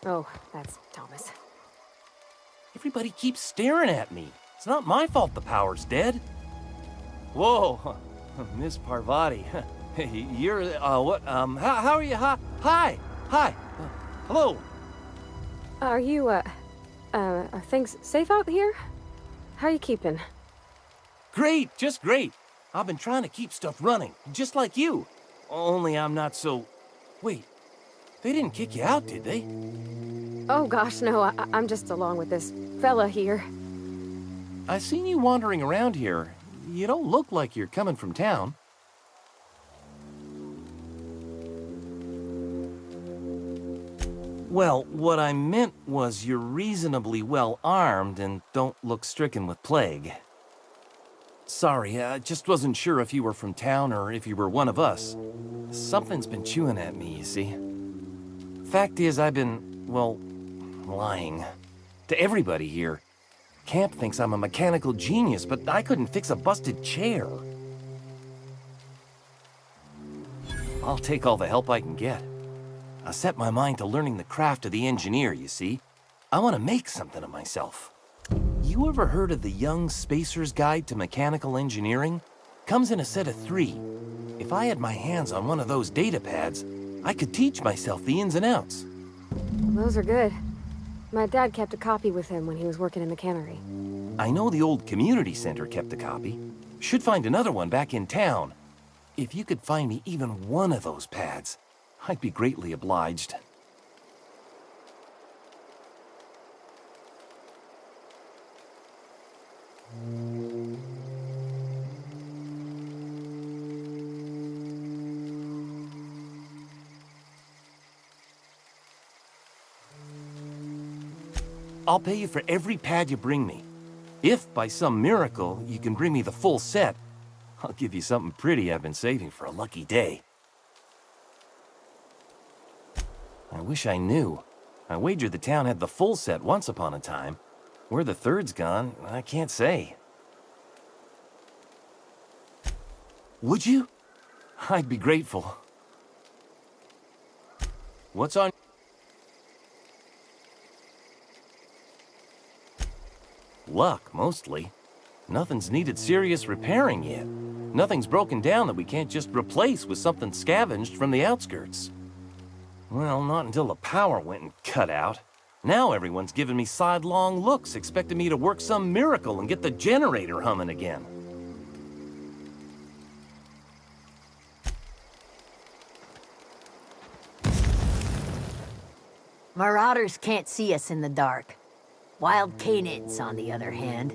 Oh, that's Thomas. Everybody keeps staring at me. It's not my fault the power's dead. Whoa, Miss Parvati. You're, what, how are you? Hi, hello. Are you, are things safe out here? How are you keeping? Great, just great. I've been trying to keep stuff running, just like you. Only I'm not so... Wait, they didn't kick you out, did they? Oh gosh, no, I'm just along with this fella here. I seen you wandering around here. You don't look like you're coming from town. Well, what I meant was you're reasonably well armed and don't look stricken with plague. Sorry, I just wasn't sure if you were from town or if you were one of us. Something's been chewing at me, you see. Fact is, I've been, well, lying. To everybody here. Camp thinks I'm a mechanical genius, but I couldn't fix a busted chair. I'll take all the help I can get. I set my mind to learning the craft of the engineer, you see. I want to make something of myself. You ever heard of the Young Spacer's Guide to Mechanical Engineering? Comes in a set of 3. If I had my hands on one of those data pads, I could teach myself the ins and outs. Those are good. My dad kept a copy with him when he was working in the cannery. I know the old community center kept a copy. Should find another one back in town. If you could find me even one of those pads, I'd be greatly obliged. I'll pay you for every pad you bring me. If, by some miracle, you can bring me the full set, I'll give you something pretty I've been saving for a lucky day. I wish I knew. I wagered the town had the full set once upon a time. Where the third's gone, I can't say. Would you? I'd be grateful. What's on... Luck, mostly. Nothing's needed serious repairing yet. Nothing's broken down that we can't just replace with something scavenged from the outskirts. Well, not until the power went and cut out. Now everyone's giving me sidelong looks, expecting me to work some miracle and get the generator humming again. Marauders can't see us in the dark. Wild canids, on the other hand.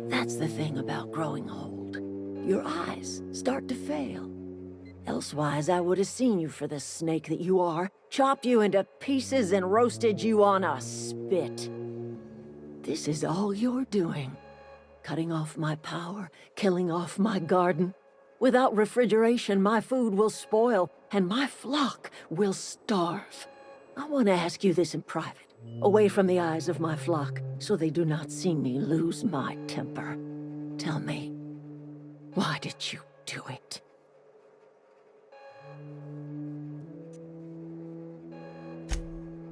That's the thing about growing old. Your eyes start to fail. Elsewise, I would have seen you for the snake that you are, chopped you into pieces and roasted you on a spit. This is all you're doing. Cutting off my power, killing off my garden. Without refrigeration, my food will spoil, and my flock will starve. I want to ask you this in private. Away from the eyes of my flock, so they do not see me lose my temper. Tell me, why did you do it?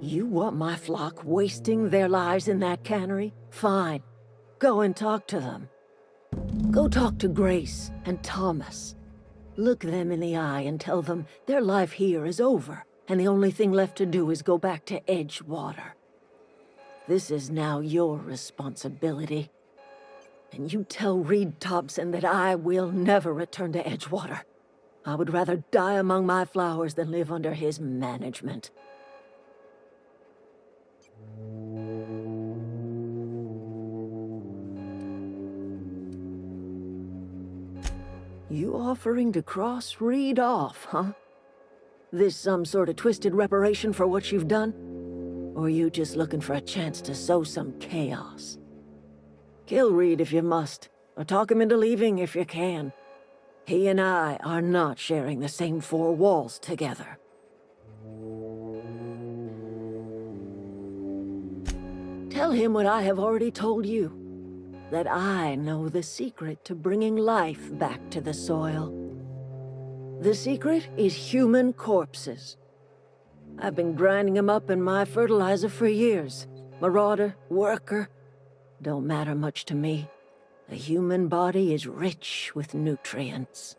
You want my flock wasting their lives in that cannery? Fine. Go and talk to them. Go talk to Grace and Thomas. Look them in the eye and tell them their life here is over, and the only thing left to do is go back to Edgewater. This is now your responsibility. And you tell Reed Thompson that I will never return to Edgewater. I would rather die among my flowers than live under his management. You offering to cross Reed off, huh? This some sort of twisted reparation for what you've done? Or are you just looking for a chance to sow some chaos? Kill Reed if you must, or talk him into leaving if you can. He and I are not sharing the same four walls together. Tell him what I have already told you. That I know the secret to bringing life back to the soil. The secret is human corpses. I've been grinding them up in my fertilizer for years. Marauder, worker, don't matter much to me. The human body is rich with nutrients.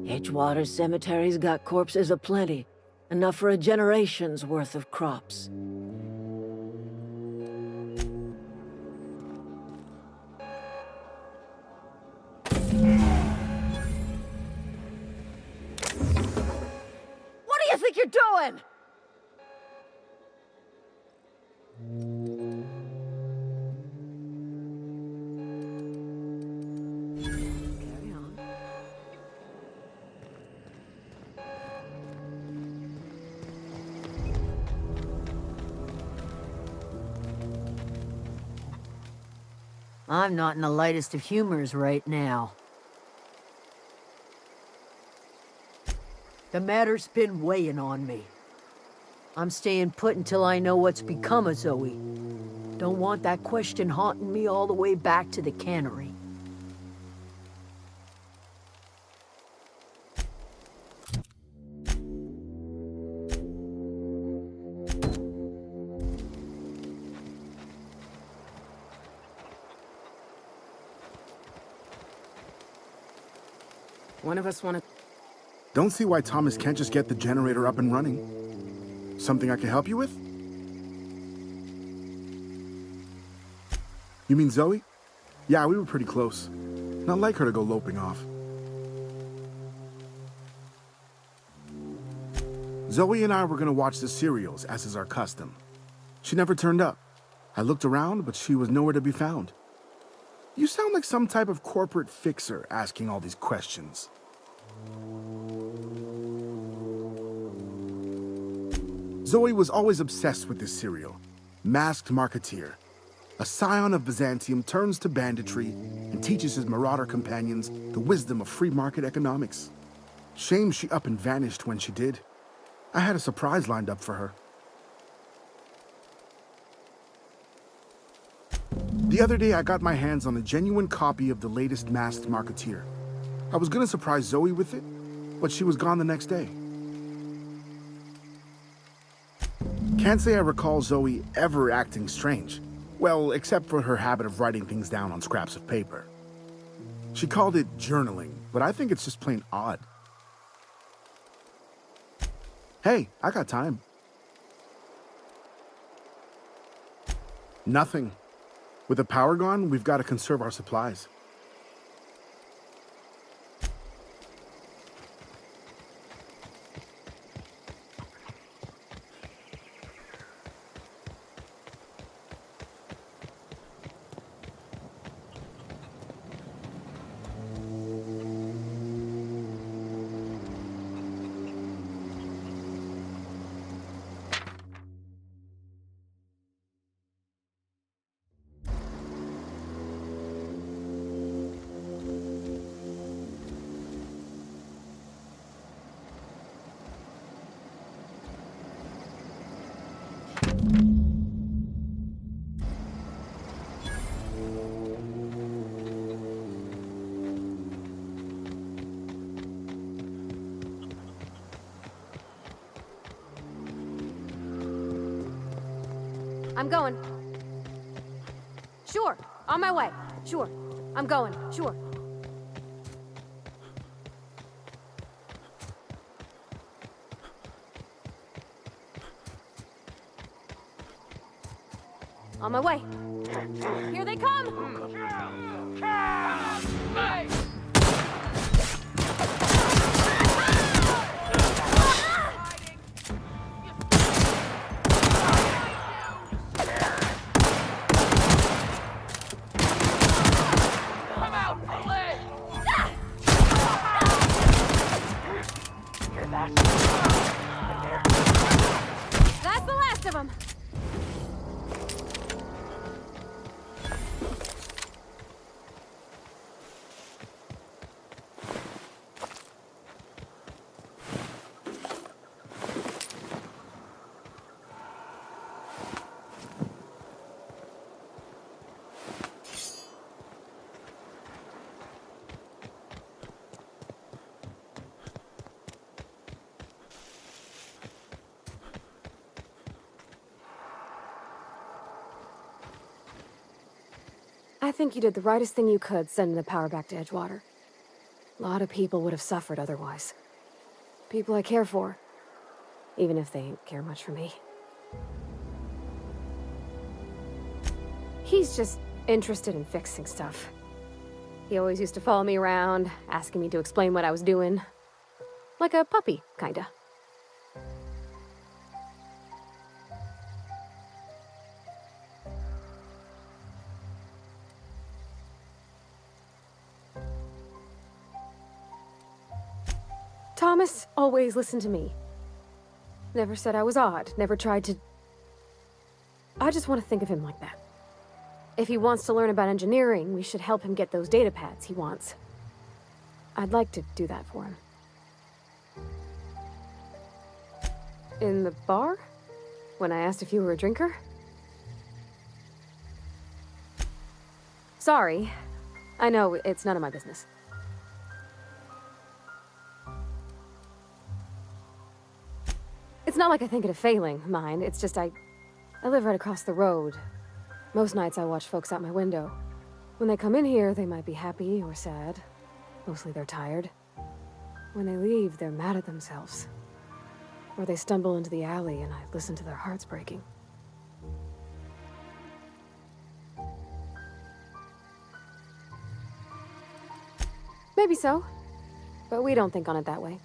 Edgewater Cemetery's got corpses aplenty. Enough for a generation's worth of crops. What do you think you're doing? Carry on. I'm not in the lightest of humors right now. The matter's been weighing on me. I'm staying put until I know what's become of Zoe. Don't want that question haunting me all the way back to the cannery. One of us want to... Don't see why Thomas can't just get the generator up and running. Something I can help you with? You mean Zoe? Yeah, we were pretty close. Not like her to go loping off. Zoe and I were gonna watch the serials, as is our custom. She never turned up. I looked around, but she was nowhere to be found. You sound like some type of corporate fixer asking all these questions. Zoe was always obsessed with this serial. Masked Marketeer. A scion of Byzantium turns to banditry and teaches his marauder companions the wisdom of free market economics. Shame she up and vanished when she did. I had a surprise lined up for her. The other day, I got my hands on a genuine copy of the latest Masked Marketeer. I was gonna surprise Zoe with it, but she was gone the next day. Can't say I recall Zoe ever acting strange. Well, except for her habit of writing things down on scraps of paper. She called it journaling, but I think it's just plain odd. Hey, I got time. Nothing. With the power gone, we've got to conserve our supplies. I'm going. Sure. On my way. Sure. I'm going. Sure. On my way. Here they come! I think you did the rightest thing you could sending the power back to Edgewater. A lot of people would have suffered otherwise. People I care for, even if they ain't care much for me. He's just interested in fixing stuff. He always used to follow me around, asking me to explain what I was doing. Like a puppy, kinda. Thomas always listened to me. Never said I was odd, never tried to... I just want to think of him like that. If he wants to learn about engineering, we should help him get those data pads he wants. I'd like to do that for him. In the bar? When I asked if you were a drinker? Sorry. I know, it's none of my business. It's not like I think it a failing, mine. It's just I live right across the road. Most nights I watch folks out my window. When they come in here, they might be happy or sad. Mostly they're tired. When they leave, they're mad at themselves. Or they stumble into the alley and I listen to their hearts breaking. Maybe so, but we don't think on it that way.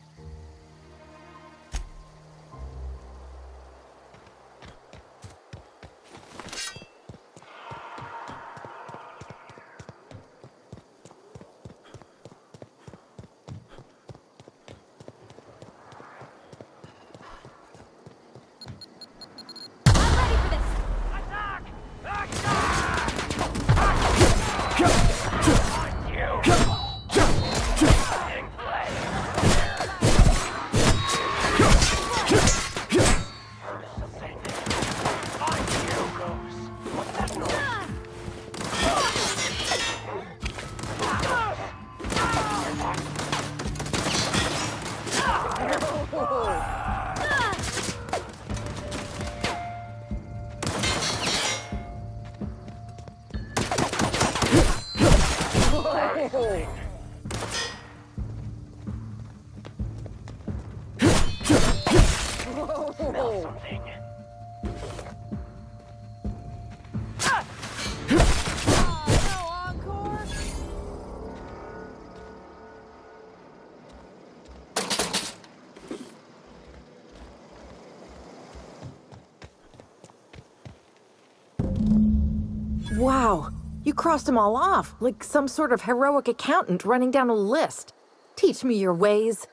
Wow, you crossed them all off, like some sort of heroic accountant running down a list. Teach me your ways.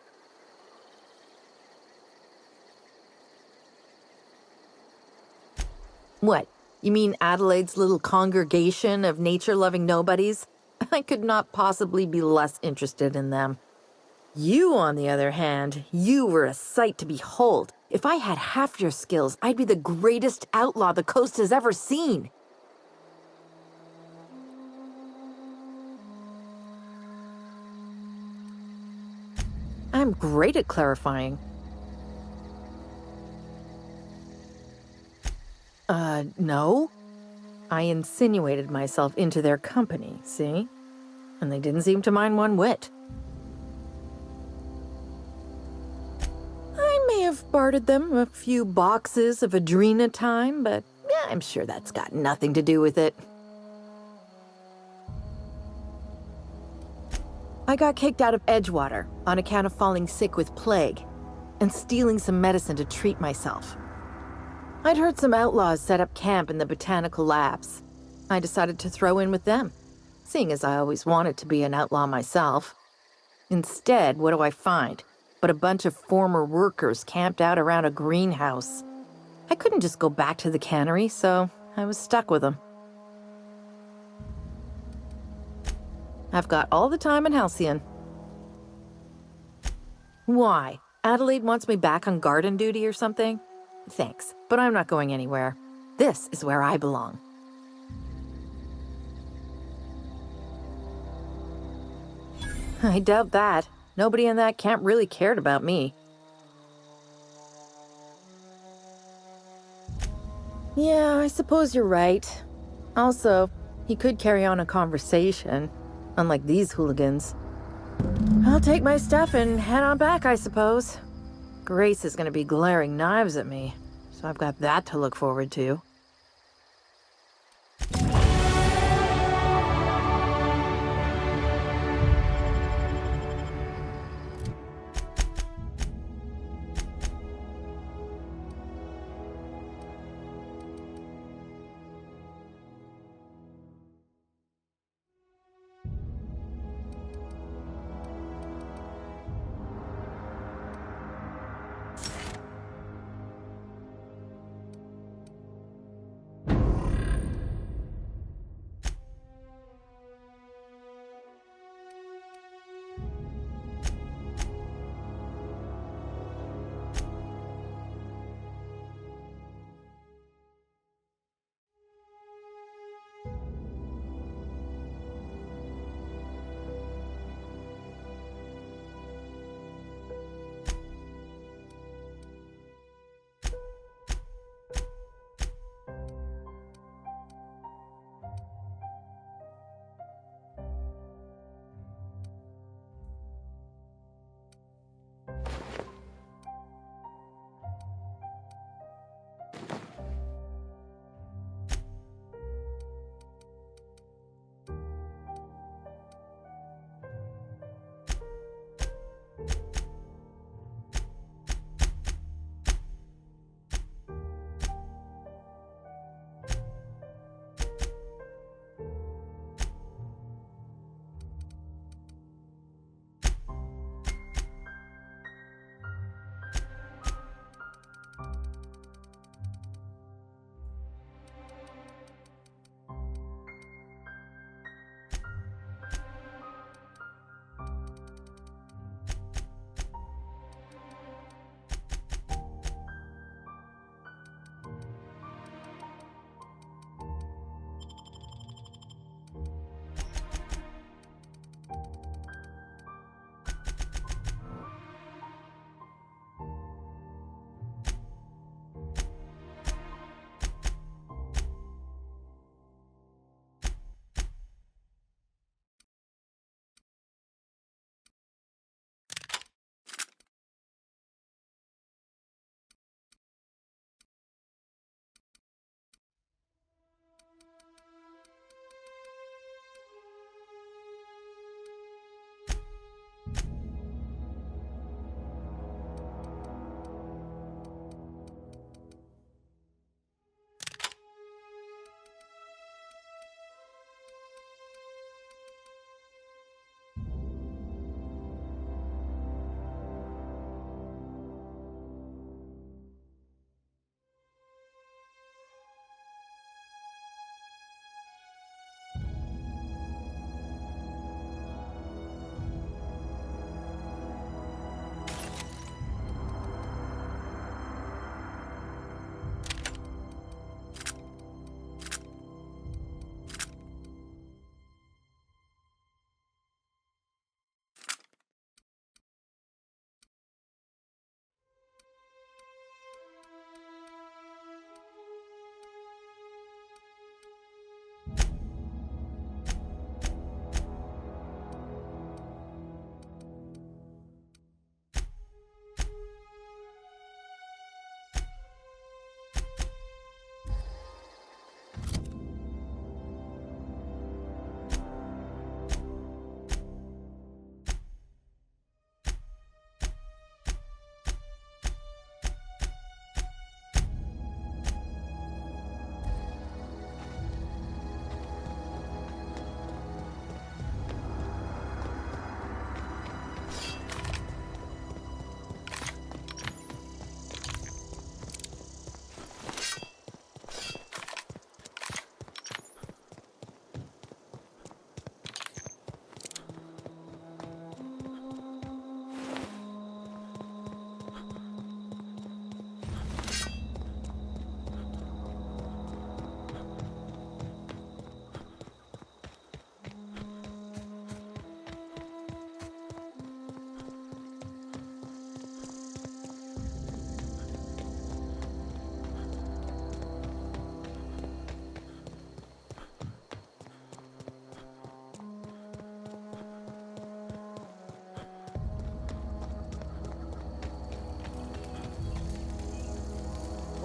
What, you mean Adelaide's little congregation of nature-loving nobodies? I could not possibly be less interested in them. You, on the other hand, you were a sight to behold. If I had half your skills, I'd be the greatest outlaw the coast has ever seen. I'm great at clarifying. No. I insinuated myself into their company, see? And they didn't seem to mind one whit. I may have bartered them a few boxes of Adrena time, but yeah, I'm sure that's got nothing to do with it. I got kicked out of Edgewater on account of falling sick with plague and stealing some medicine to treat myself. I'd heard some outlaws set up camp in the botanical labs. I decided to throw in with them, seeing as I always wanted to be an outlaw myself. Instead, what do I find but a bunch of former workers camped out around a greenhouse? I couldn't just go back to the cannery, so I was stuck with them. I've got all the time in Halcyon. Why? Adelaide wants me back on garden duty or something? Thanks, but I'm not going anywhere. This is where I belong. I doubt that. Nobody in that camp really cared about me. Yeah, I suppose you're right. Also, He could carry on a conversation, unlike these hooligans. I'll take my stuff and head on back, I suppose. Grace is gonna be glaring knives at me, so I've got that to look forward to.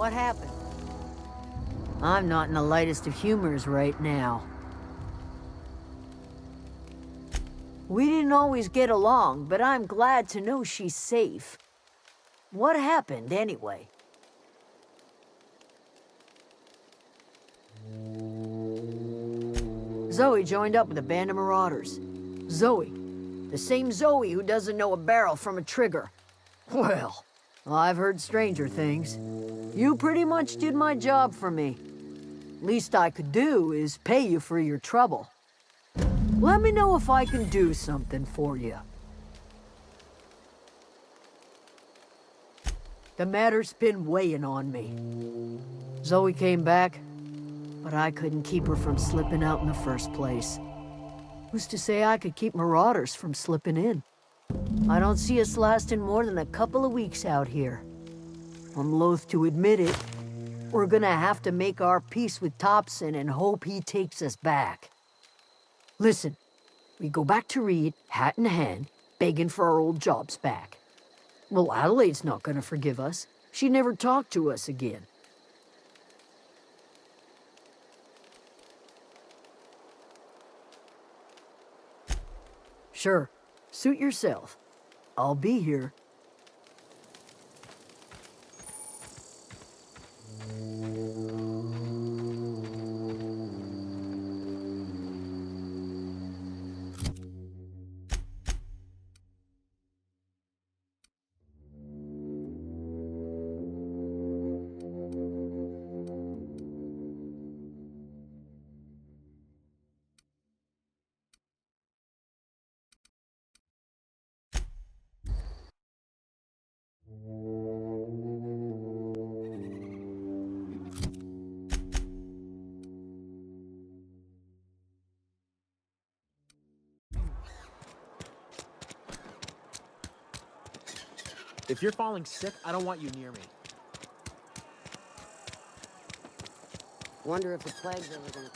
What happened? I'm not in the lightest of humors right now. We didn't always get along, but I'm glad to know she's safe. What happened, anyway? Zoe joined up with a band of marauders. Zoe. The same Zoe who doesn't know a barrel from a trigger. Well, I've heard stranger things. You pretty much did my job for me. Least I could do is pay you for your trouble. Let me know if I can do something for you. The matter's been weighing on me. Zoe came back, but I couldn't keep her from slipping out in the first place. Who's to say I could keep marauders from slipping in? I don't see us lasting more than a couple of weeks out here. I'm loath to admit it. We're gonna have to make our peace with Topson and hope he takes us back. Listen, we go back to Reed, hat in hand, begging for our old jobs back. Well, Adelaide's not gonna forgive us. She never talked to us again. Sure, suit yourself. I'll be here. If you're falling sick, I don't want you near me. Wonder if the plague's ever gonna...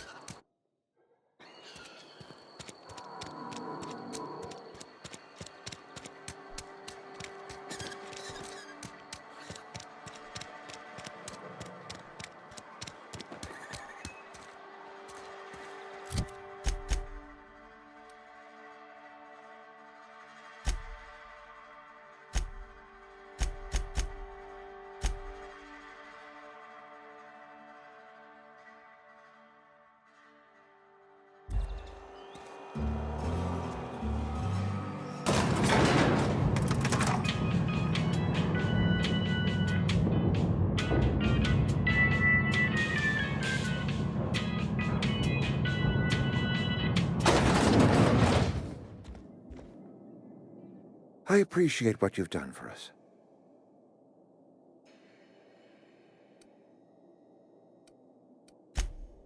I appreciate what you've done for us.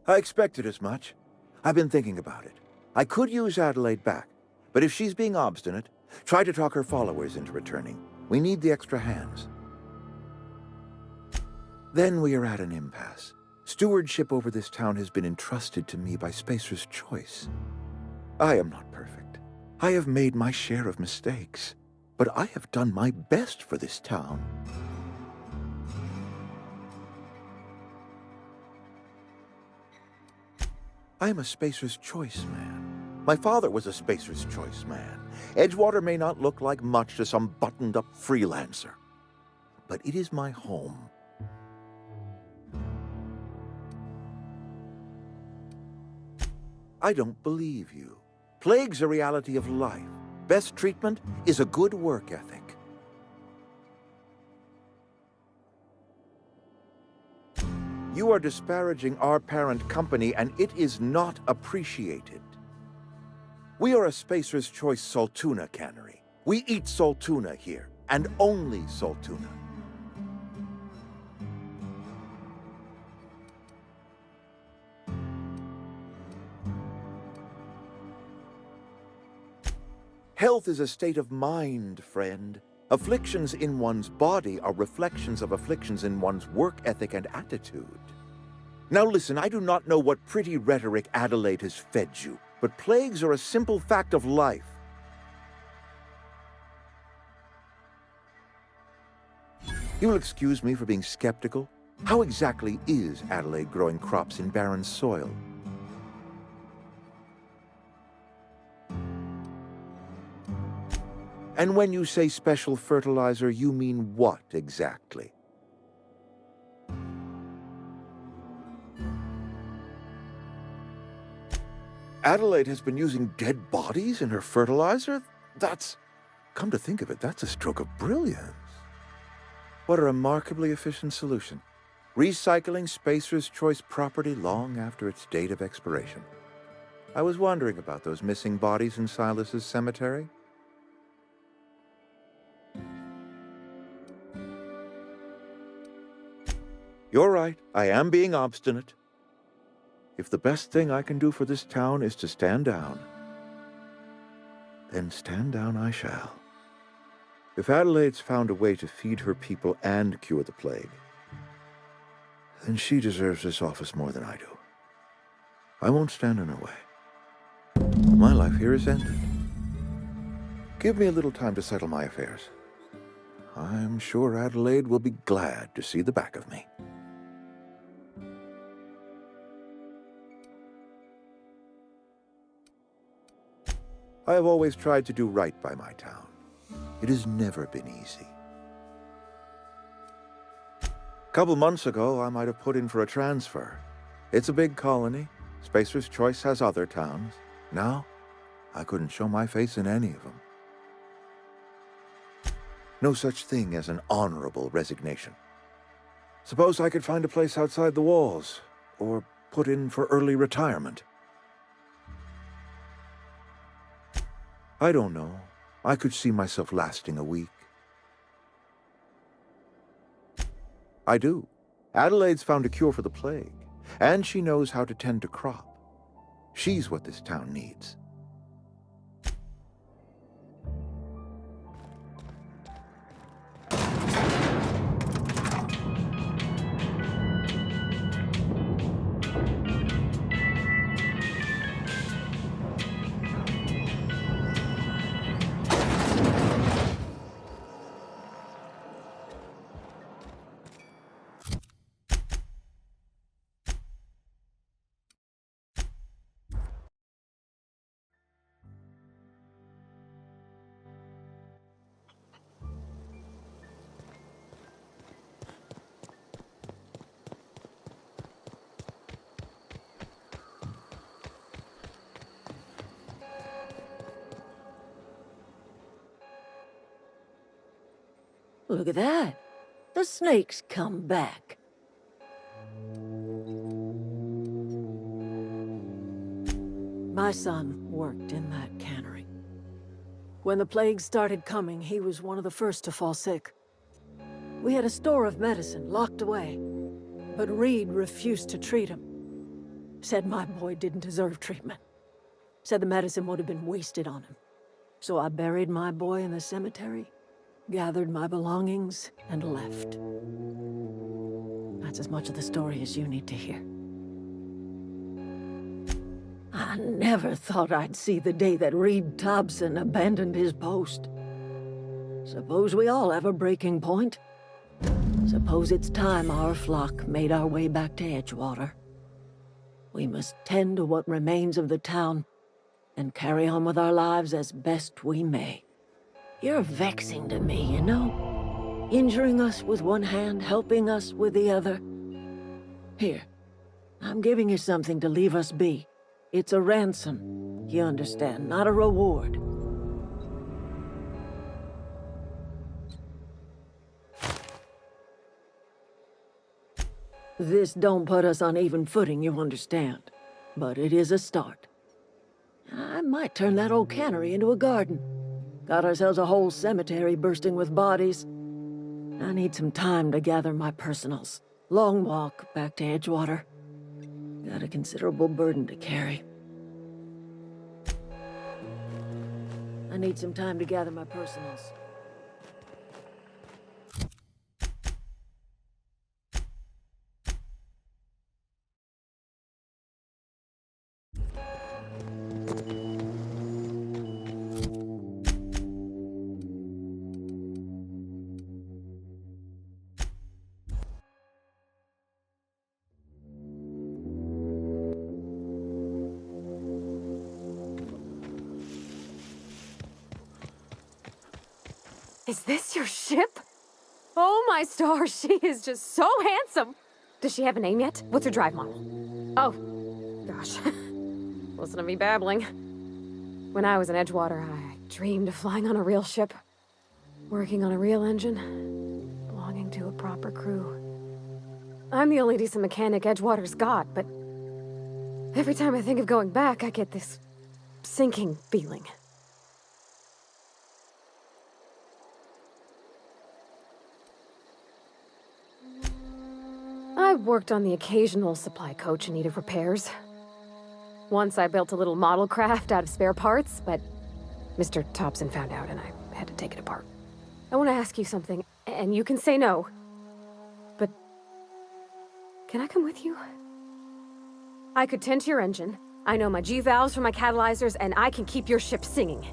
I expected as much. I've been thinking about it. I could use Adelaide back, but if she's being obstinate, try to talk her followers into returning. We need the extra hands. Then we are at an impasse. Stewardship over this town has been entrusted to me by Spacer's Choice. I am not perfect. I have made my share of mistakes. But I have done my best for this town. I am a Spacer's Choice man. My father was a Spacer's Choice man. Edgewater may not look like much to some buttoned-up freelancer, but it is my home. I don't believe you. Plague's a reality of life. Best treatment is a good work ethic. You are disparaging our parent company, and it is not appreciated. We are a Spacer's Choice Saltuna cannery. We eat Saltuna here, and only Saltuna. Health is a state of mind, friend. Afflictions in one's body are reflections of afflictions in one's work ethic and attitude. Now listen, I do not know what pretty rhetoric Adelaide has fed you, but plagues are a simple fact of life. You will excuse me for being skeptical, How exactly is Adelaide growing crops in barren soil? And when you say special fertilizer, you mean what exactly? Adelaide has been using dead bodies in her fertilizer? Come to think of it, that's a stroke of brilliance. What a remarkably efficient solution. Recycling Spacer's Choice property long after its date of expiration. I was wondering about those missing bodies in Silas's cemetery. You're right, I am being obstinate. If the best thing I can do for this town is to stand down, then stand down I shall. If Adelaide's found a way to feed her people and cure the plague, then she deserves this office more than I do. I won't stand in her way. My life here is ended. Give me a little time to settle my affairs. I'm sure Adelaide will be glad to see the back of me. I have always tried to do right by my town. It has never been easy. A couple months ago, I might have put in for a transfer. It's a big colony. Spacer's Choice has other towns. Now, I couldn't show my face in any of them. No such thing as an honorable resignation. Suppose I could find a place outside the walls, or put in for early retirement. I don't know. I could see myself lasting a week. I do. Adelaide's found a cure for the plague, and she knows how to tend to crop. She's what this town needs. Look at that. The snake's come back. My son worked in that cannery. When the plague started coming, he was one of the first to fall sick. We had a store of medicine locked away, but Reed refused to treat him. Said my boy didn't deserve treatment. Said the medicine would have been wasted on him. So I buried my boy in the cemetery, gathered my belongings, and left. That's as much of the story as you need to hear. I never thought I'd see the day that Reed Thompson abandoned his post. Suppose we all have a breaking point. Suppose it's time our flock made our way back to Edgewater. We must tend to what remains of the town and carry on with our lives as best we may. You're vexing to me, you know? Injuring us with one hand, helping us with the other. Here, I'm giving you something to leave us be. It's a ransom, you understand, not a reward. This don't put us on even footing, you understand. But it is a start. I might turn that old cannery into a garden. Got ourselves a whole cemetery bursting with bodies. I need some time to gather my personals. Long walk back to Edgewater. Got a considerable burden to carry. I need some time to gather my personals. Is this your ship? Oh my stars, she is just so handsome! Does she have a name yet? What's her drive model? Oh, gosh. Listen to me babbling. When I was in Edgewater, I dreamed of flying on a real ship, working on a real engine, belonging to a proper crew. I'm the only decent mechanic Edgewater's got, but every time I think of going back, I get this sinking feeling. I worked on the occasional supply coach in need of repairs. Once I built a little model craft out of spare parts, but Mr. Thompson found out and I had to take it apart. I want to ask you something, and you can say no. But can I come with you? I could tend to your engine. I know my G-valves for my catalyzers, and I can keep your ship singing.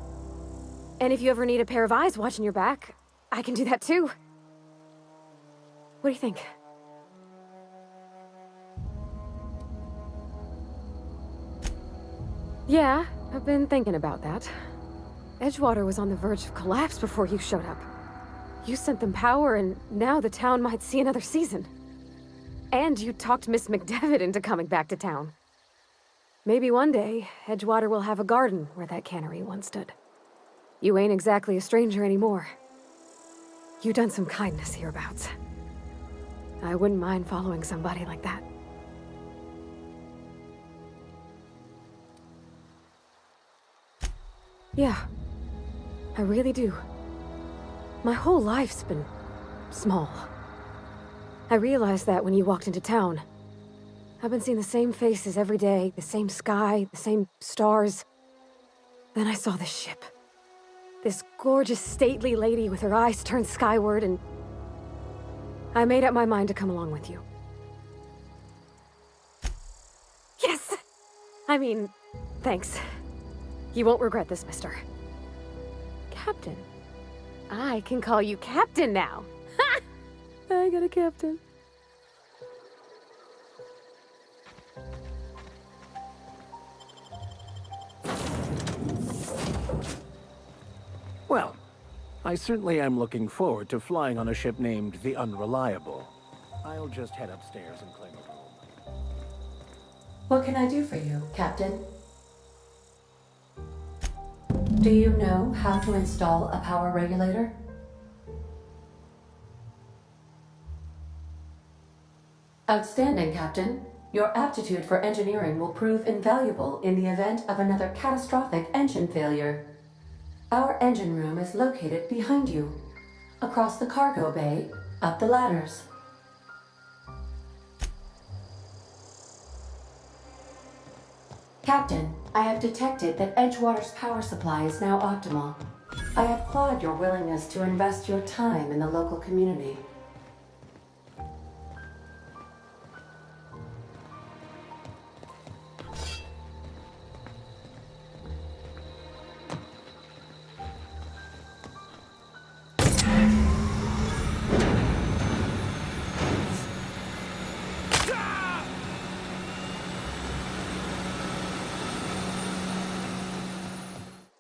And if you ever need a pair of eyes watching your back, I can do that too. What do you think? Yeah, I've been thinking about that. Edgewater was on the verge of collapse before you showed up. You sent them power, and now the town might see another season. And you talked Miss McDevitt into coming back to town. Maybe one day, Edgewater will have a garden where that cannery once stood. You ain't exactly a stranger anymore. You done some kindness hereabouts. I wouldn't mind following somebody like that. Yeah, I really do. My whole life's been small. I realized that when you walked into town. I've been seeing the same faces every day, the same sky, the same stars. Then I saw this ship. This gorgeous, stately lady with her eyes turned skyward, and I made up my mind to come along with you. Yes! I mean, thanks. You won't regret this, mister. Captain. I can call you Captain now. Ha! I got a captain. Well, I certainly am looking forward to flying on a ship named the Unreliable. I'll just head upstairs and claim a room. What can I do for you, Captain? Do you know how to install a power regulator? Outstanding, Captain. Your aptitude for engineering will prove invaluable in the event of another catastrophic engine failure. Our engine room is located behind you, across the cargo bay, up the ladders. Captain, I have detected that Edgewater's power supply is now optimal. I applaud your willingness to invest your time in the local community.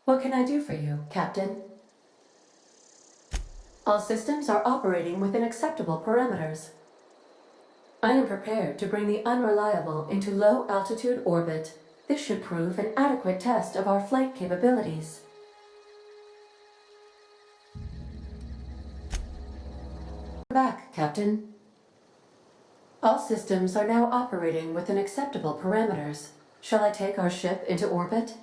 What can I do for you, Captain? All systems are operating within acceptable parameters. I am prepared to bring the Unreliable into low-altitude orbit. This should prove an adequate test of our flight capabilities. Back, Captain. All systems are now operating within acceptable parameters. Shall I take our ship into orbit?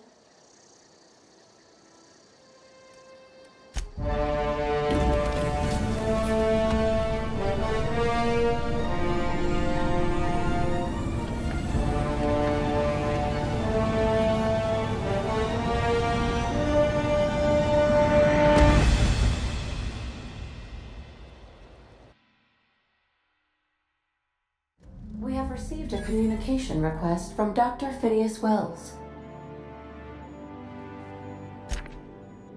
We have received a communication request from Dr. Phineas Wells.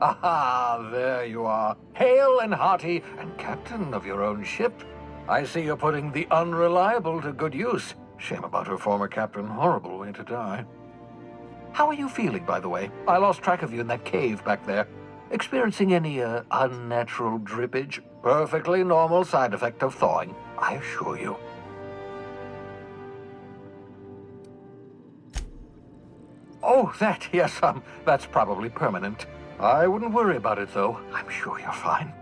Aha, there you are, hale and hearty, and captain of your own ship. I see you're putting the Unreliable to good use. Shame about her former captain, horrible way to die. How are you feeling, by the way? I lost track of you in that cave back there. Experiencing any unnatural drippage? Perfectly normal side effect of thawing, I assure you. Oh, that, yes, that's probably permanent. I wouldn't worry about it, though. I'm sure you're fine.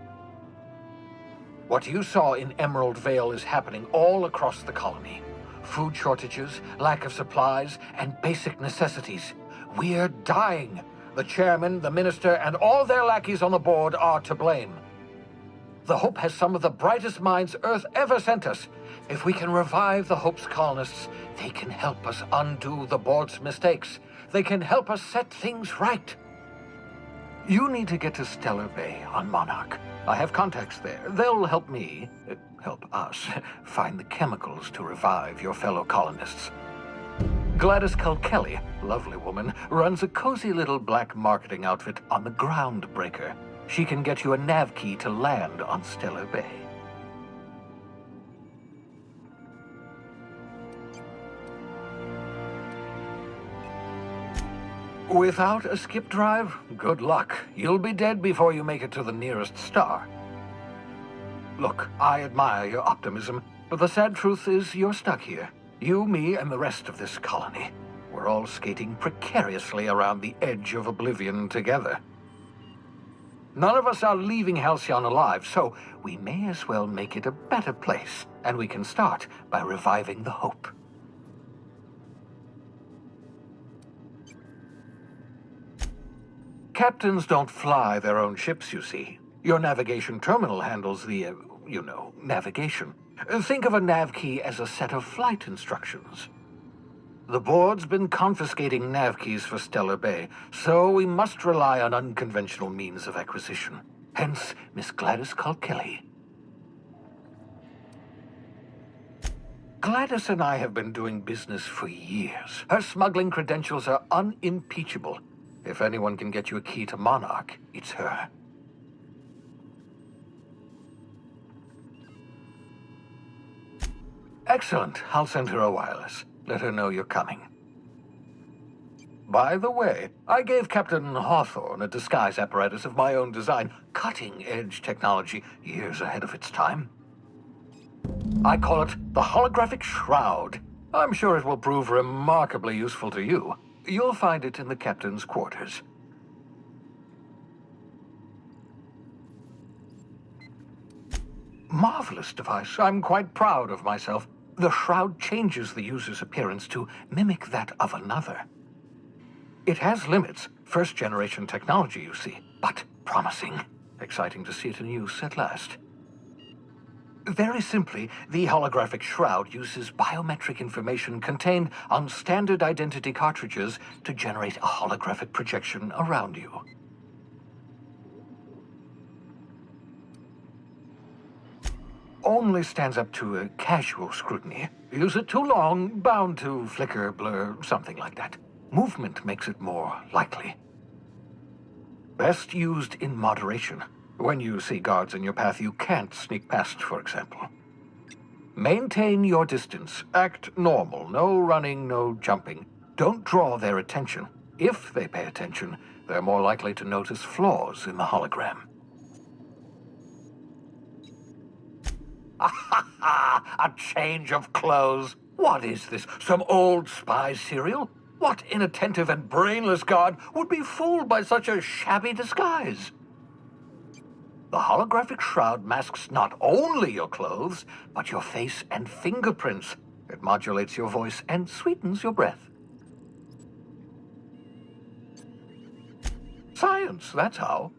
What you saw in Emerald Vale is happening all across the colony. Food shortages, lack of supplies, and basic necessities. We're dying. The chairman, the minister, and all their lackeys on the board are to blame. The Hope has some of the brightest minds Earth ever sent us. If we can revive the Hope's colonists, they can help us undo the board's mistakes. They can help us set things right. You need to get to Stellar Bay on Monarch. I have contacts there. They'll help me, help us, find the chemicals to revive your fellow colonists. Gladys Culkelly, lovely woman, runs a cozy little black marketing outfit on the Groundbreaker. She can get you a nav key to land on Stellar Bay. Without a skip drive, good luck. You'll be dead before you make it to the nearest star. Look, I admire your optimism, but the sad truth is you're stuck here. You, me, and the rest of this colony. We're all skating precariously around the edge of oblivion together. None of us are leaving Halcyon alive, so we may as well make it a better place, and we can start by reviving the Hope. Captains don't fly their own ships, you see. Your navigation terminal handles the, navigation. Think of a nav key as a set of flight instructions. The board's been confiscating nav keys for Stellar Bay, so we must rely on unconventional means of acquisition. Hence, Miss Gladys Culkelly. Gladys and I have been doing business for years. Her smuggling credentials are unimpeachable. If anyone can get you a key to Monarch, it's her. Excellent. I'll send her a wireless. Let her know you're coming. By the way, I gave Captain Hawthorne a disguise apparatus of my own design, cutting-edge technology, years ahead of its time. I call it the Holographic Shroud. I'm sure it will prove remarkably useful to you. You'll find it in the captain's quarters. Marvelous device. I'm quite proud of myself. The shroud changes the user's appearance to mimic that of another. It has limits, first-generation technology, you see, but promising. Exciting to see it in use at last. Very simply, the holographic shroud uses biometric information contained on standard identity cartridges to generate a holographic projection around you. Only stands up to a casual scrutiny. Use it too long, bound to flicker, blur, something like that. Movement makes it more likely. Best used in moderation. When you see guards in your path you can't sneak past, for example. Maintain your distance. Act normal. No running, no jumping. Don't draw their attention. If they pay attention, they're more likely to notice flaws in the hologram. A change of clothes. What is this? Some old spy serial? What inattentive and brainless guard would be fooled by such a shabby disguise? The holographic shroud masks not only your clothes, but your face and fingerprints. It modulates your voice and sweetens your breath. Science, that's how.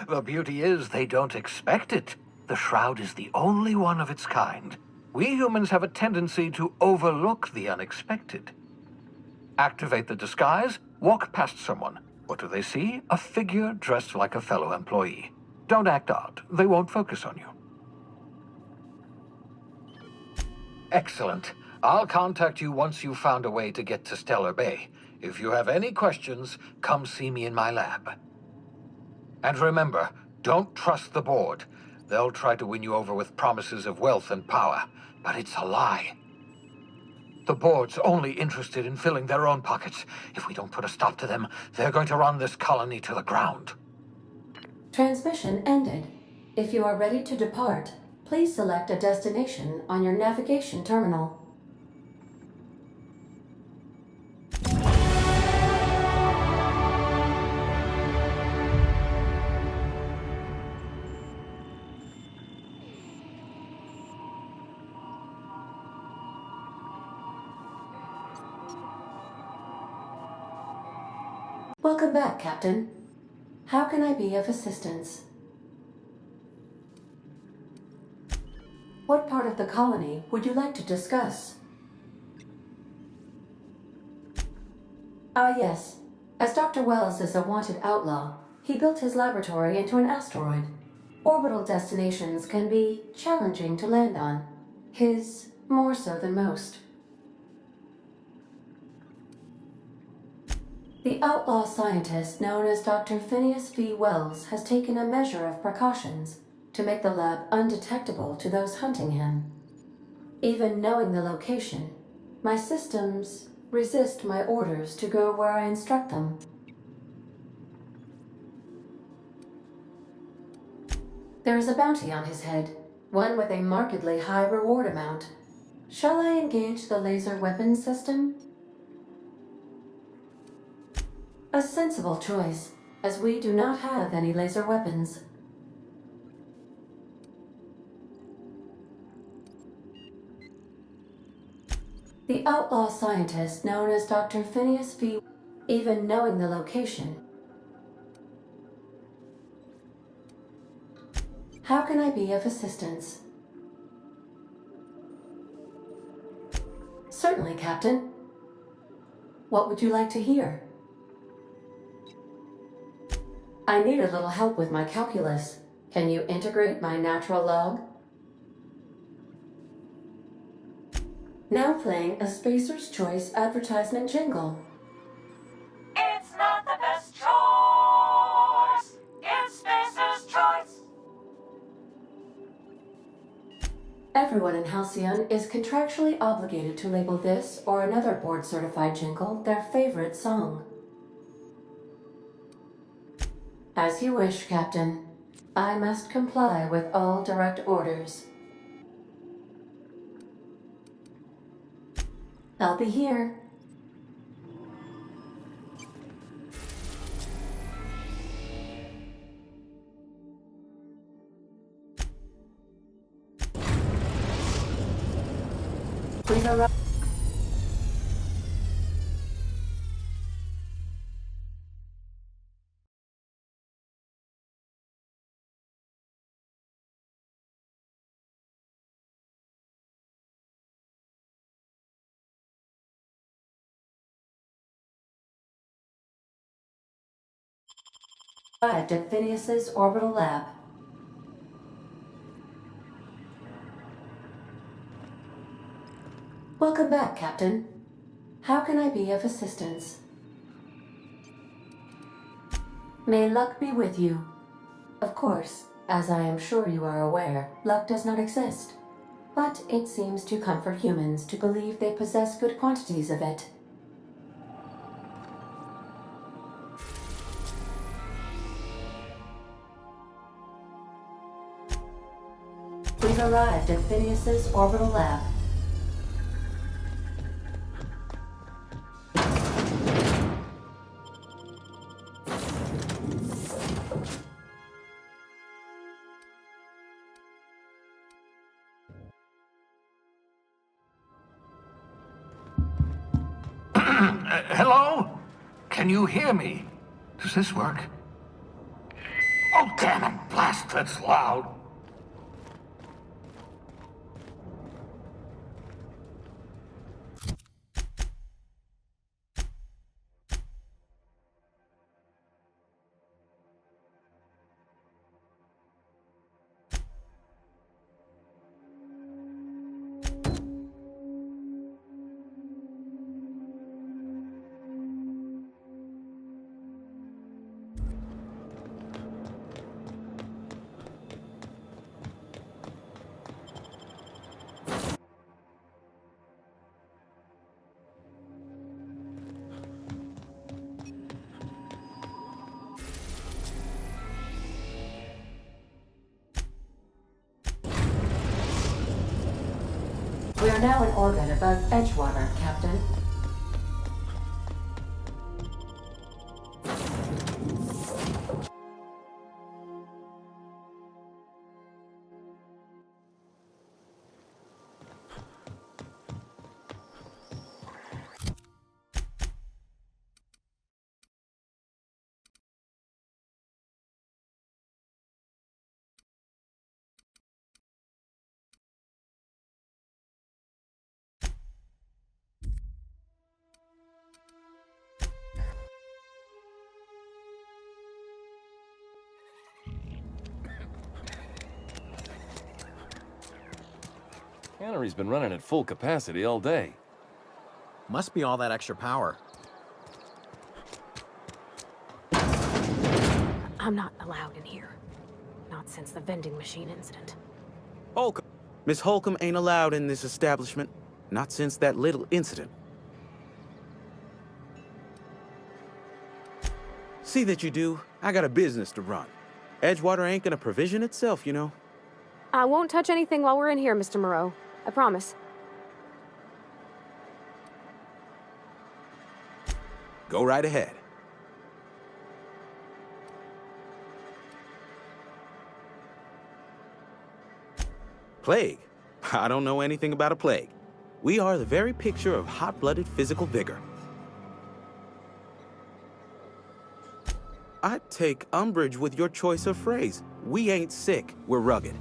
The beauty is they don't expect it. The shroud is the only one of its kind. We humans have a tendency to overlook the unexpected. Activate the disguise, walk past someone. What do they see? A figure dressed like a fellow employee. Don't act odd. They won't focus on you. Excellent. I'll contact you once you've found a way to get to Stellar Bay. If you have any questions, come see me in my lab. And remember, don't trust the board. They'll try to win you over with promises of wealth and power, but it's a lie. The board's only interested in filling their own pockets. If we don't put a stop to them, they're going to run this colony to the ground. Transmission ended. If you are ready to depart, please select a destination on your navigation terminal. Welcome back, Captain. How can I be of assistance? What part of the colony would you like to discuss? Ah, yes. As Dr. Wells is a wanted outlaw, he built his laboratory into an asteroid. Orbital destinations can be challenging to land on. His more so than most. The outlaw scientist known as Dr. Phineas V. Wells has taken a measure of precautions to make the lab undetectable to those hunting him. Even knowing the location, my systems resist my orders to go where I instruct them. There is a bounty on his head, one with a markedly high reward amount. Shall I engage the laser weapons system? A sensible choice, as we do not have any laser weapons. The outlaw scientist known as Dr. Phineas V. Even knowing the location. How can I be of assistance? Certainly, Captain. What would you like to hear? I need a little help with my calculus. Can you integrate my natural log? Now playing a Spacer's Choice advertisement jingle. It's not the best choice. It's Spacer's Choice. Everyone in Halcyon is contractually obligated to label this or another board-certified jingle their favorite song. As you wish, Captain. I must comply with all direct orders. I'll be here. Please arrive. Arrived at Phineas's orbital lab. Welcome back, Captain. How can I be of assistance? May luck be with you. Of course, as I am sure you are aware, luck does not exist. But it seems to comfort humans to believe they possess good quantities of it. We've arrived at Phineas's orbital lab. Hello? Can you hear me? Does this work? Oh, damn it! Blast, that's loud. are now in orbit above Edgewater, Captain. Cannery's been running at full capacity all day. Must be all that extra power. I'm not allowed in here. Not since the vending machine incident. Holcomb. Miss Holcomb ain't allowed in this establishment. Not since that little incident. See that you do. I got a business to run. Edgewater ain't gonna provision itself, you know. I won't touch anything while we're in here, Mr. Moreau. I promise. Go right ahead. Plague? I don't know anything about a plague. We are the very picture of hot-blooded physical vigor. I take umbrage with your choice of phrase. We ain't sick, we're rugged.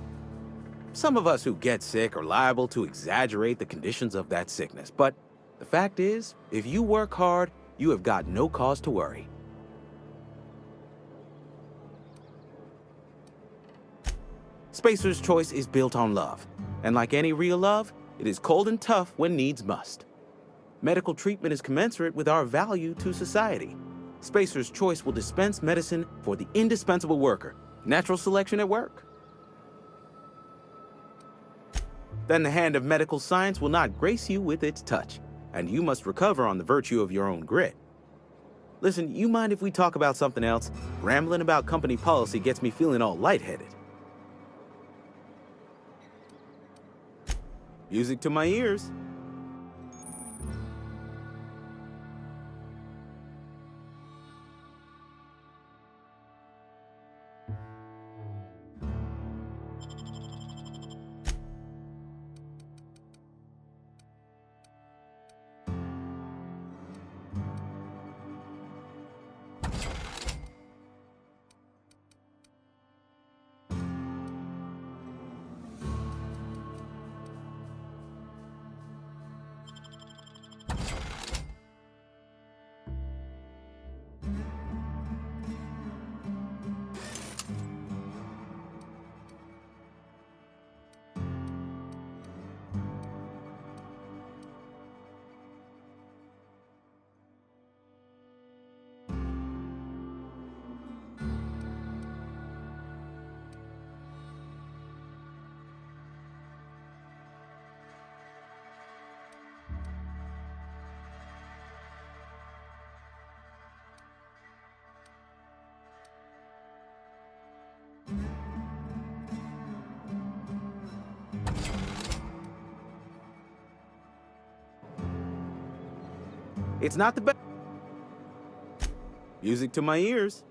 Some of us who get sick are liable to exaggerate the conditions of that sickness, but the fact is, if you work hard, you have got no cause to worry. Spacer's Choice is built on love, and like any real love, it is cold and tough when needs must. Medical treatment is commensurate with our value to society. Spacer's Choice will dispense medicine for the indispensable worker. Natural selection at work. Then the hand of medical science will not grace you with its touch, and you must recover on the virtue of your own grit. Listen, you mind if we talk about something else? Rambling about company policy gets me feeling all lightheaded. Music to my ears. It's not the best. Music to my ears.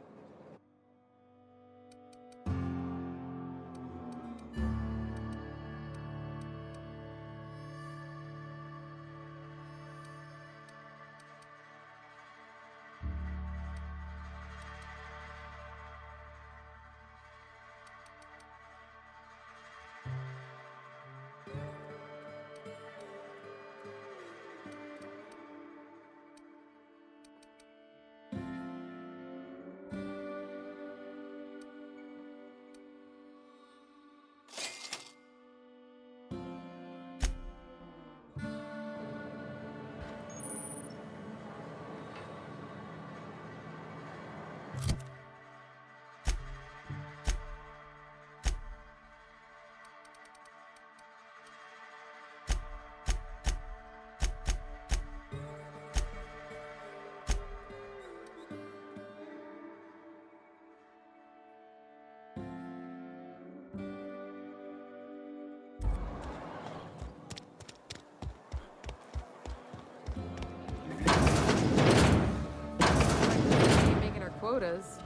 quotas.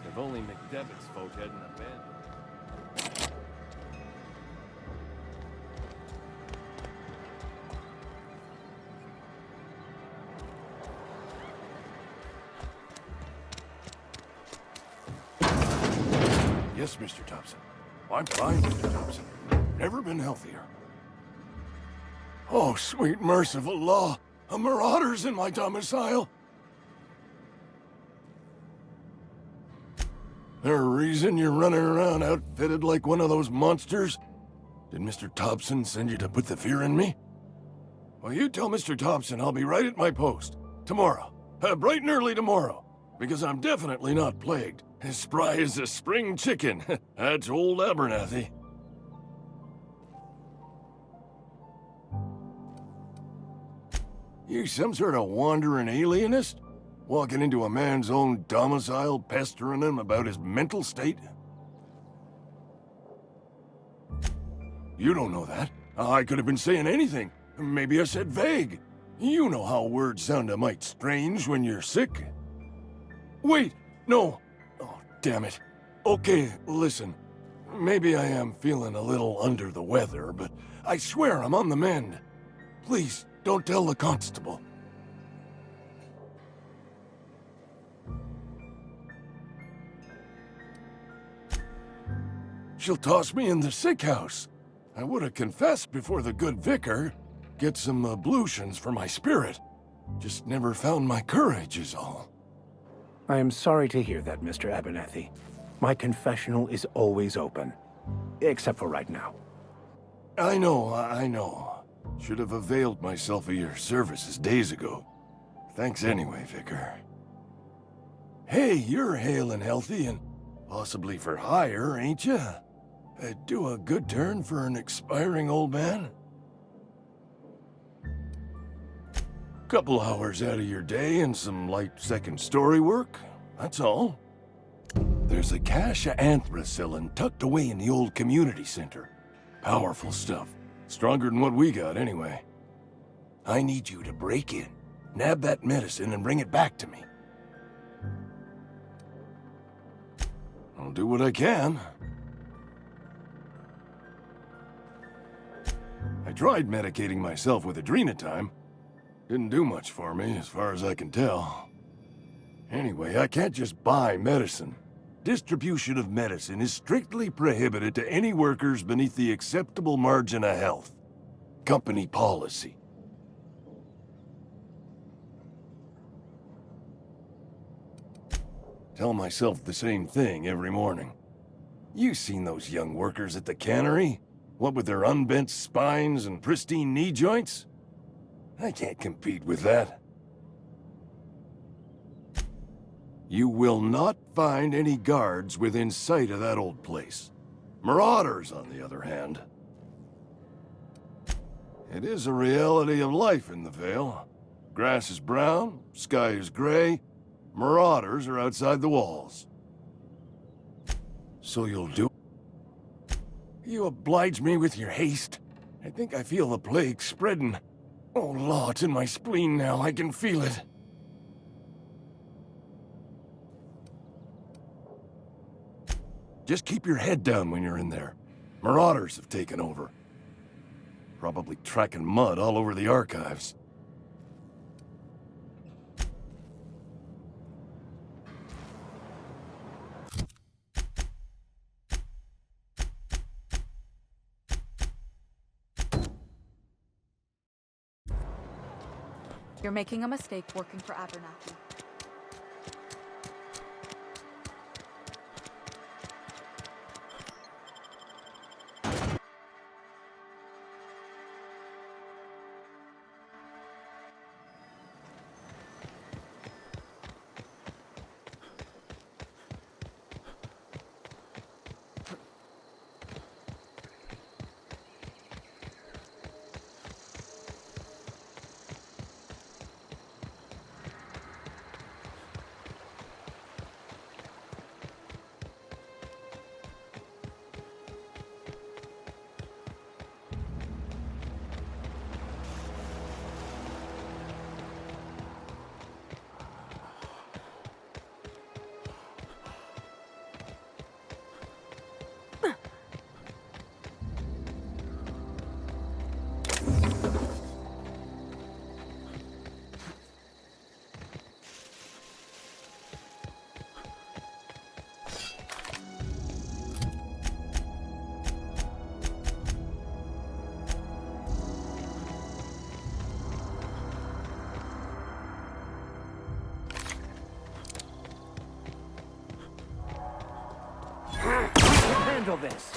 If only McDevitt's folk hadn't abandoned. Yes, Mr. Thompson. I'm fine, Mr. Thompson. Never been healthier. Oh, sweet merciful law! A marauder's in my domicile! There a reason you're running around outfitted like one of those monsters? Did Mr. Thompson send you to put the fear in me? Well, you tell Mr. Thompson I'll be right at my post. Tomorrow. Bright and early tomorrow. Because I'm definitely not plagued. As spry as a spring chicken. That's old Abernathy. You some sort of wandering alienist? Walking into a man's own domicile, pestering him about his mental state? You don't know that. I could have been saying anything. Maybe I said vague. You know how words sound a mite strange when you're sick. Wait, no. Oh, damn it. Okay, listen. Maybe I am feeling a little under the weather, but I swear I'm on the mend. Please, don't tell the constable. She'll toss me in the sick house. I would have confessed before the good vicar. Get some ablutions for my spirit. Just never found my courage is all. I am sorry to hear that, Mr. Abernathy. My confessional is always open. Except for right now. I know. Should have availed myself of your services days ago. Thanks anyway, Vicar. Hey, you're hale and healthy and possibly for hire, ain't you? Do a good turn for an expiring old man? Couple hours out of your day and some light second-story work, that's all. There's a cache of anthracillin tucked away in the old community center. Powerful stuff. Stronger than what we got, anyway. I need you to break in, nab that medicine, and bring it back to me. I'll do what I can. I tried medicating myself with Adrenatime. Didn't do much for me, as far as I can tell. Anyway, I can't just buy medicine. Distribution of medicine is strictly prohibited to any workers beneath the acceptable margin of health. Company policy. Tell myself the same thing every morning. You seen those young workers at the cannery? What with their unbent spines and pristine knee joints? I can't compete with that. You will not find any guards within sight of that old place. Marauders, on the other hand. It is a reality of life in the Vale. Grass is brown, sky is gray. Marauders are outside the walls. So you'll do... You oblige me with your haste. I think I feel the plague spreading. Oh, law, it's in my spleen now. I can feel it. Just keep your head down when you're in there. Marauders have taken over. Probably tracking mud all over the archives. You're making a mistake working for Abernathy. handle this.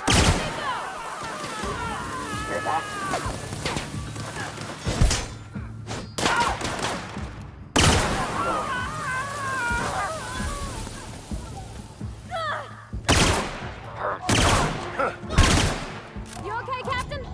You okay, Captain?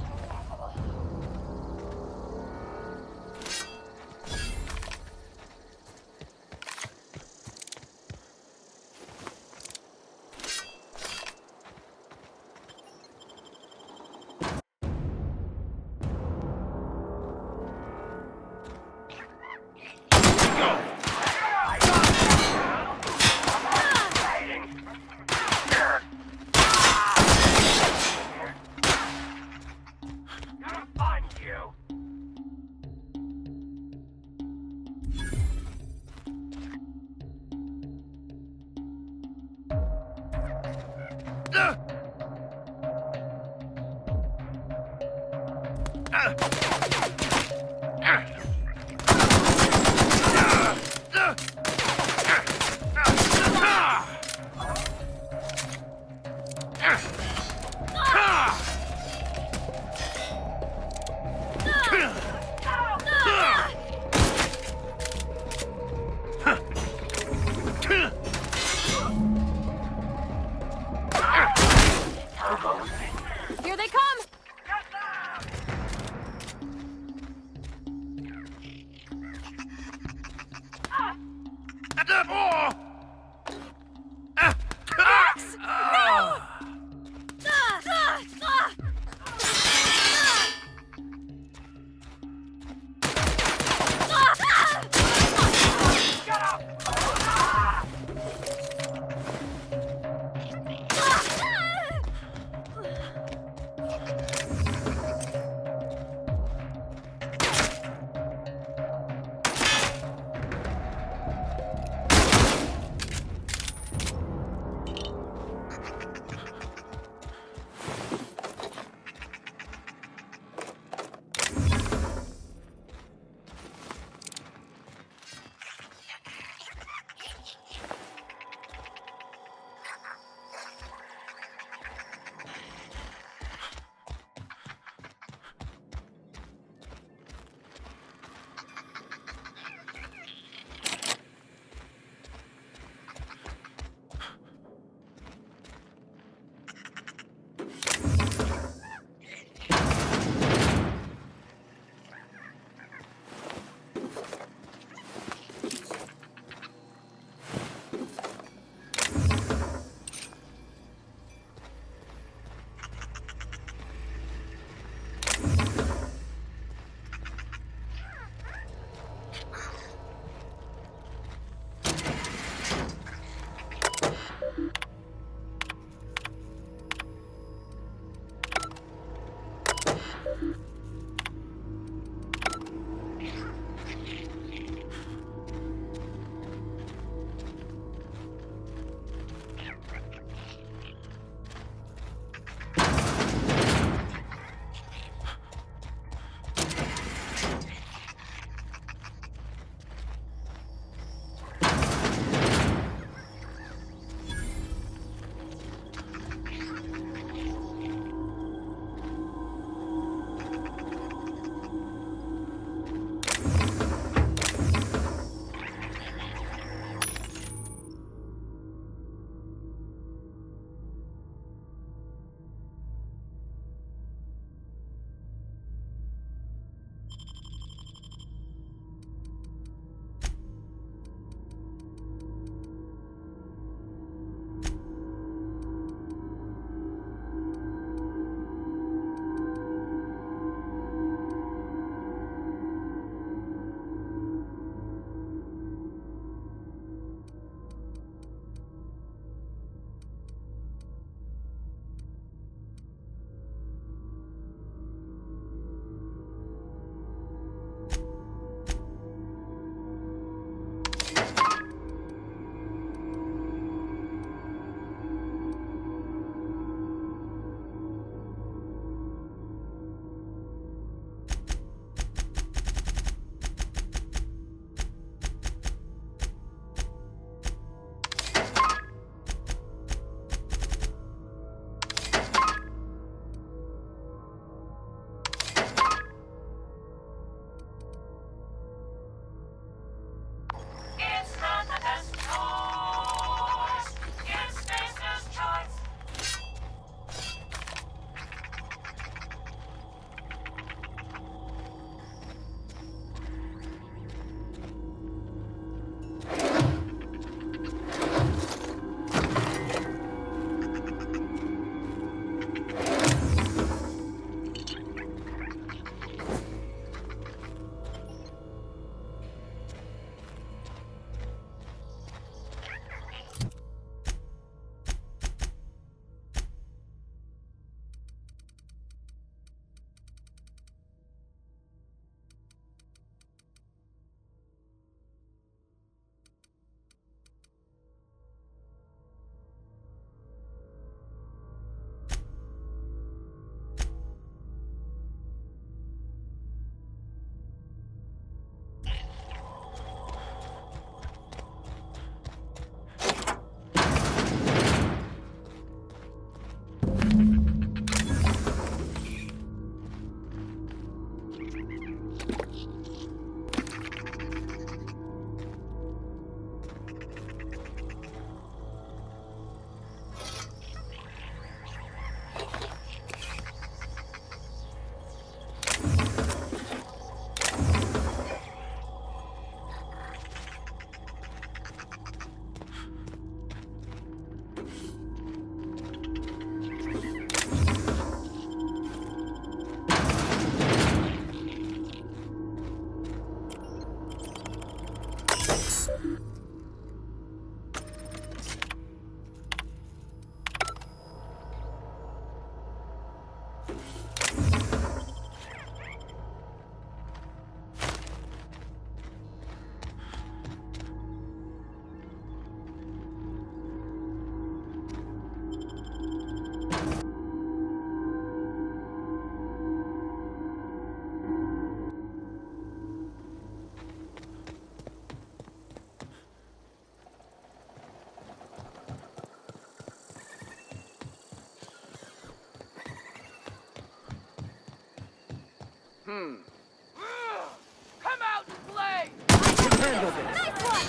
Come out and play! Handle this. Nice one!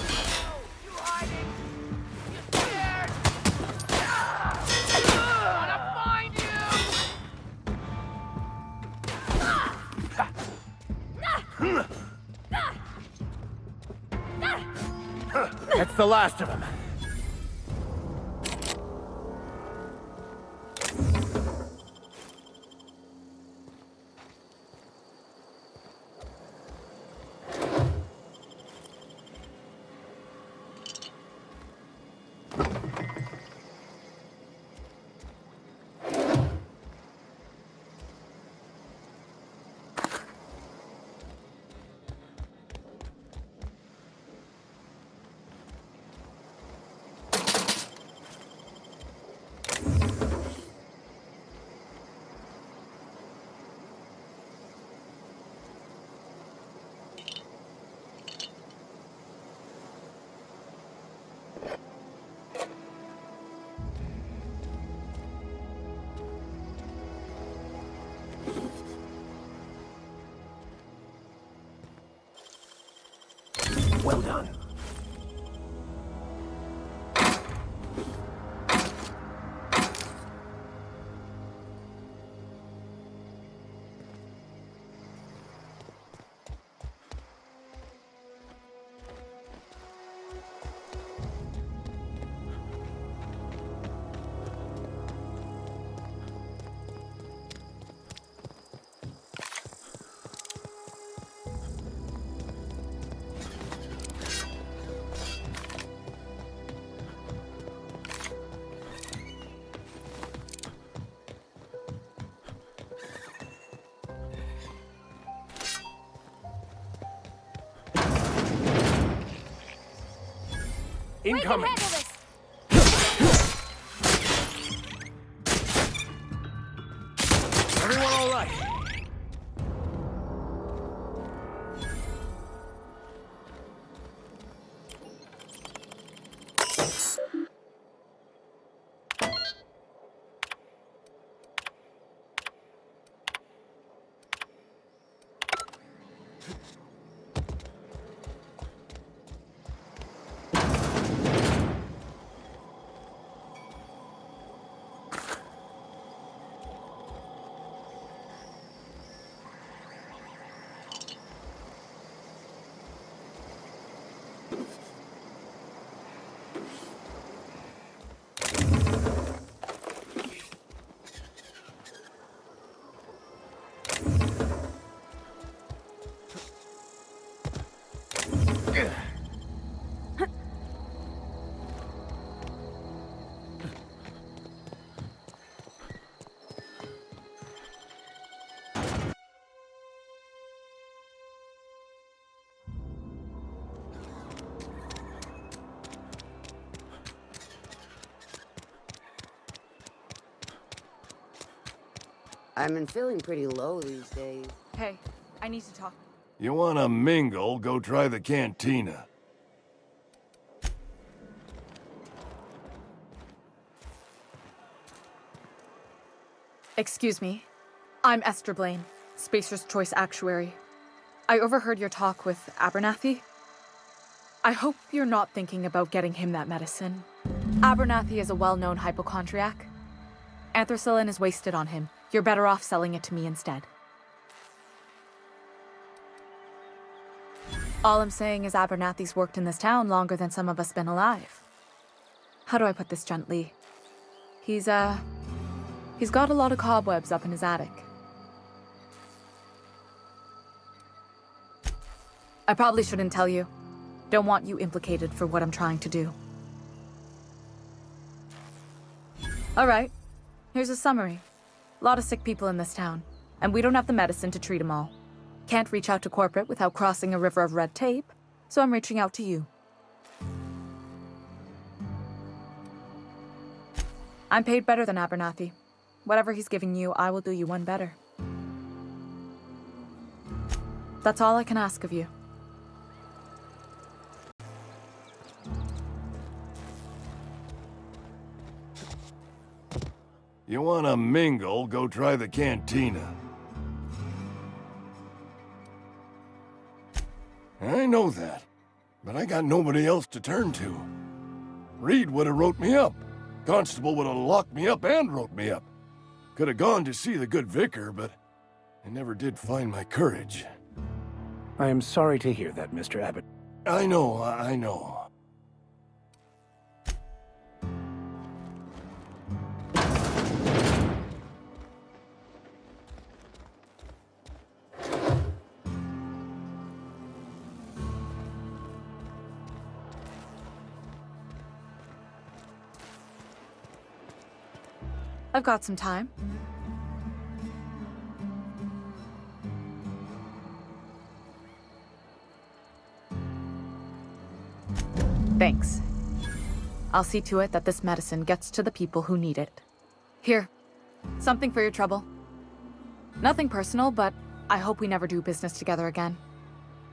You hiding? You scared? Gonna find you! That's the last of them. Well done. Incoming. Everyone all right? I've been feeling pretty low these days. Hey, I need to talk. You wanna mingle, go try the cantina. Excuse me. I'm Esther Blaine, Spacer's Choice Actuary. I overheard your talk with Abernathy. I hope you're not thinking about getting him that medicine. Abernathy is a well-known hypochondriac. Anthracillin is wasted on him. You're better off selling it to me instead. All I'm saying is Abernathy's worked in this town longer than some of us been alive. How do I put this gently? He's got a lot of cobwebs up in his attic. I probably shouldn't tell you. Don't want you implicated for what I'm trying to do. All right, here's a summary. A lot of sick people in this town, and we don't have the medicine to treat them all. Can't reach out to corporate without crossing a river of red tape, so I'm reaching out to you. I'm paid better than Abernathy. Whatever he's giving you, I will do you one better. That's all I can ask of you. You wanna mingle, go try the cantina. I know that, but I got nobody else to turn to. Reed would have wrote me up. Constable would have locked me up and wrote me up. Could have gone to see the good vicar, but I never did find my courage. I am sorry to hear that, Mr. Abbott. I know. I've got some time. Thanks. I'll see to it that this medicine gets to the people who need it. Here, something for your trouble. Nothing personal, but I hope we never do business together again.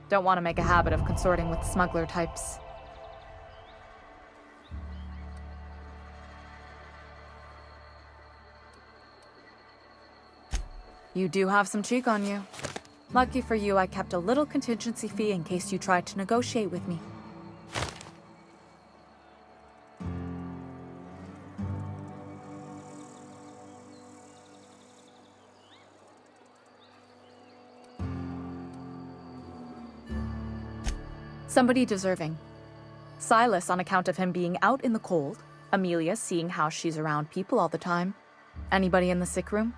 Don't want to make a habit of consorting with smuggler types. You do have some cheek on you. Lucky for you, I kept a little contingency fee in case you tried to negotiate with me. Somebody deserving. Silas on account of him being out in the cold. Amelia seeing how she's around people all the time. Anybody in the sick room?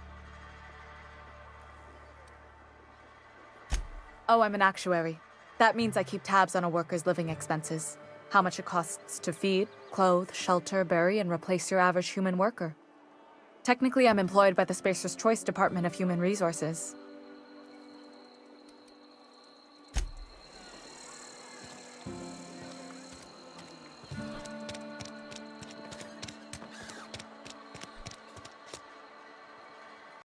Oh, I'm an actuary. That means I keep tabs on a worker's living expenses. How much it costs to feed, clothe, shelter, bury, and replace your average human worker. Technically, I'm employed by the Spacer's Choice Department of Human Resources.